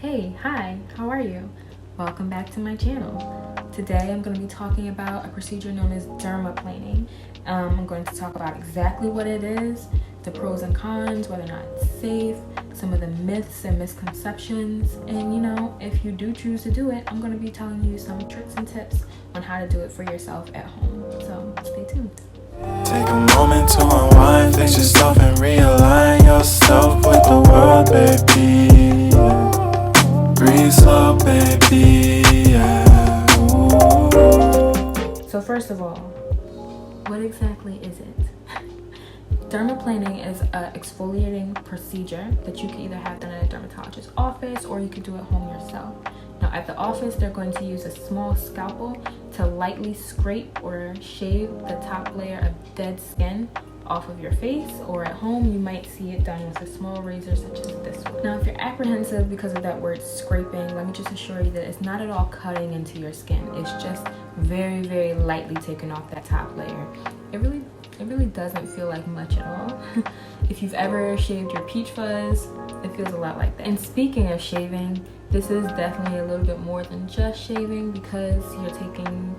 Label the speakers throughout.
Speaker 1: Hey, hi, how are you? Welcome back to my channel. Today I'm going to be talking about a procedure known as dermaplaning. I'm going to talk about exactly what it is, the pros and cons, whether or not it's safe, some of the myths and misconceptions, and if you do choose to do it, I'm going to be telling you some tricks and tips on how to do it for yourself at home. So stay tuned.
Speaker 2: Take a moment to unwind, fix yourself and realign yourself with the world, baby. Breathe slow, baby. Yeah.
Speaker 1: So first of all, what exactly is it? Dermaplaning is an exfoliating procedure that you can either have done at a dermatologist's office or you could do at home yourself. Now at the office, they're going to use a small scalpel to lightly scrape or shave the top layer of dead skin off of your face, or at home you might see it done with a small razor such as this one. Now if you're apprehensive because of that word scraping, let me just assure you that it's not at all cutting into your skin. It's just very, very lightly taking off that top layer. It really doesn't feel like much at all. If you've ever shaved your peach fuzz, it feels a lot like that. And speaking of shaving, this is definitely a little bit more than just shaving, because you're taking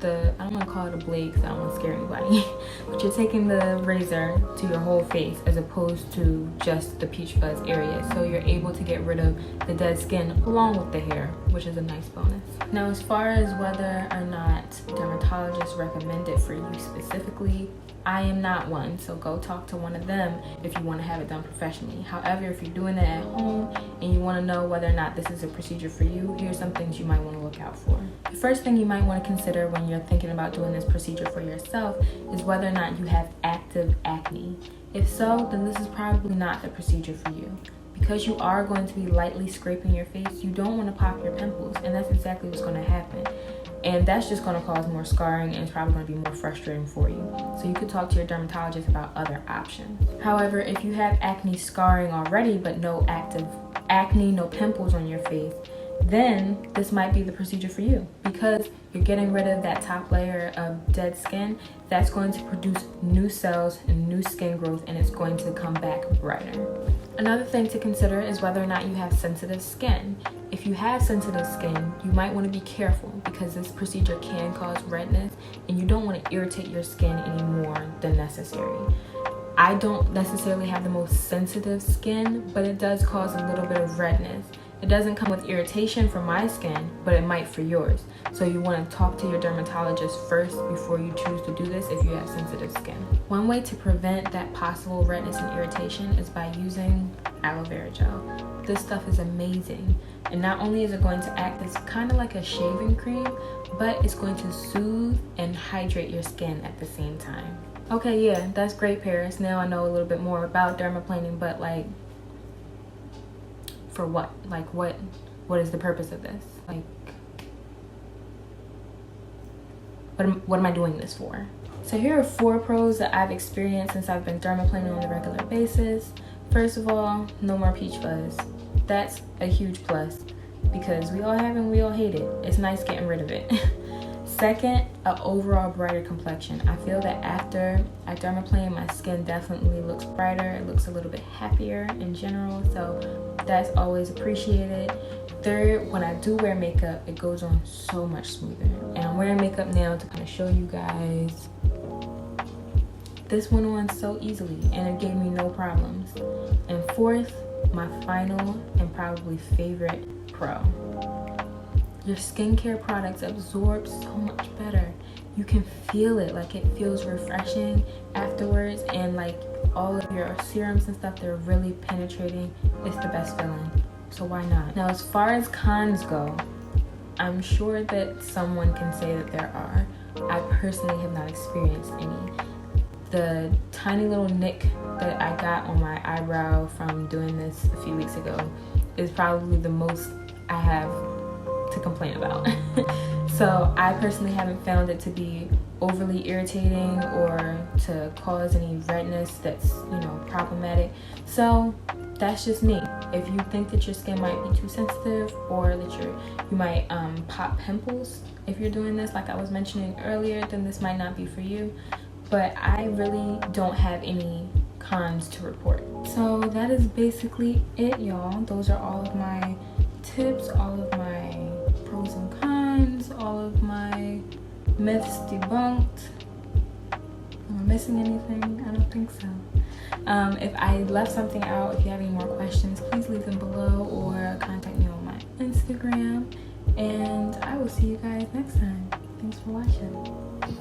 Speaker 1: I don't want to call it a blade because I don't want to scare anybody, but you're taking the razor to your whole face as opposed to just the peach fuzz area. So you're able to get rid of the dead skin along with the hair, which is a nice bonus. Now, as far as whether or not dermatologists recommend it for you specifically, I am not one, so go talk to one of them if you want to have it done professionally. However, if you're doing it at home and you want to know whether or not this is a procedure for you, here's some things you might want to look out for. The first thing you might want to consider when you're thinking about doing this procedure for yourself is whether or not you have active acne. If so, then this is probably not the procedure for you. Because you are going to be lightly scraping your face, you don't want to pop your pimples, and that's exactly what's going to happen. And that's just going to cause more scarring, and it's probably going to be more frustrating for you. So you could talk to your dermatologist about other options. However, if you have acne scarring already but no active acne, no pimples on your face, then this might be the procedure for you, because you're getting rid of that top layer of dead skin. That's going to produce new cells and new skin growth, and it's going to come back brighter. Another thing to consider is whether or not you have sensitive skin. If you have sensitive skin, you might want to be careful, because this procedure can cause redness and you don't want to irritate your skin any more than necessary. I don't necessarily have the most sensitive skin, but it does cause a little bit of redness. It doesn't come with irritation for my skin, but it might for yours. So you want to talk to your dermatologist first before you choose to do this if you have sensitive skin. One way to prevent that possible redness and irritation is by using aloe vera gel. This stuff is amazing. And not only is it going to act as kind of like a shaving cream, but it's going to soothe and hydrate your skin at the same time. Okay, yeah, that's great, Paris. Now I know a little bit more about dermaplaning, but for what? What is the purpose of this? What am I doing this for? So here are 4 pros that I've experienced since I've been dermaplaning on a regular basis. First of all, no more peach fuzz. That's a huge plus, because we all have it and we all hate it. It's nice getting rid of it. Second, an overall brighter complexion. I feel that after I dermaplane, my skin definitely looks brighter. It looks a little bit happier in general, so that's always appreciated. Third, when I do wear makeup, it goes on so much smoother. And I'm wearing makeup now to kind of show you guys. This went on so easily, and it gave me no problems. And fourth, my final and probably favorite pro. Your skincare products absorb so much better. You can feel it, it feels refreshing afterwards, and all of your serums and stuff, they're really penetrating. It's the best feeling, so why not? Now, as far as cons go, I'm sure that someone can say that there are. I personally have not experienced any. The tiny little nick that I got on my eyebrow from doing this a few weeks ago is probably the most I have to complain about. So I personally haven't found it to be overly irritating or to cause any redness that's problematic. So that's just me. If you think that your skin might be too sensitive, or that you might pop pimples if you're doing this, like I was mentioning earlier, then this might not be for you. But I really don't have any cons to report. So that is basically it, y'all. Those are all of my tips, all of my pros and cons, all of my myths debunked. Am I missing anything? I don't think so. If I left something out, if you have any more questions, please leave them below or contact me on my Instagram. And I will see you guys next time. Thanks for watching.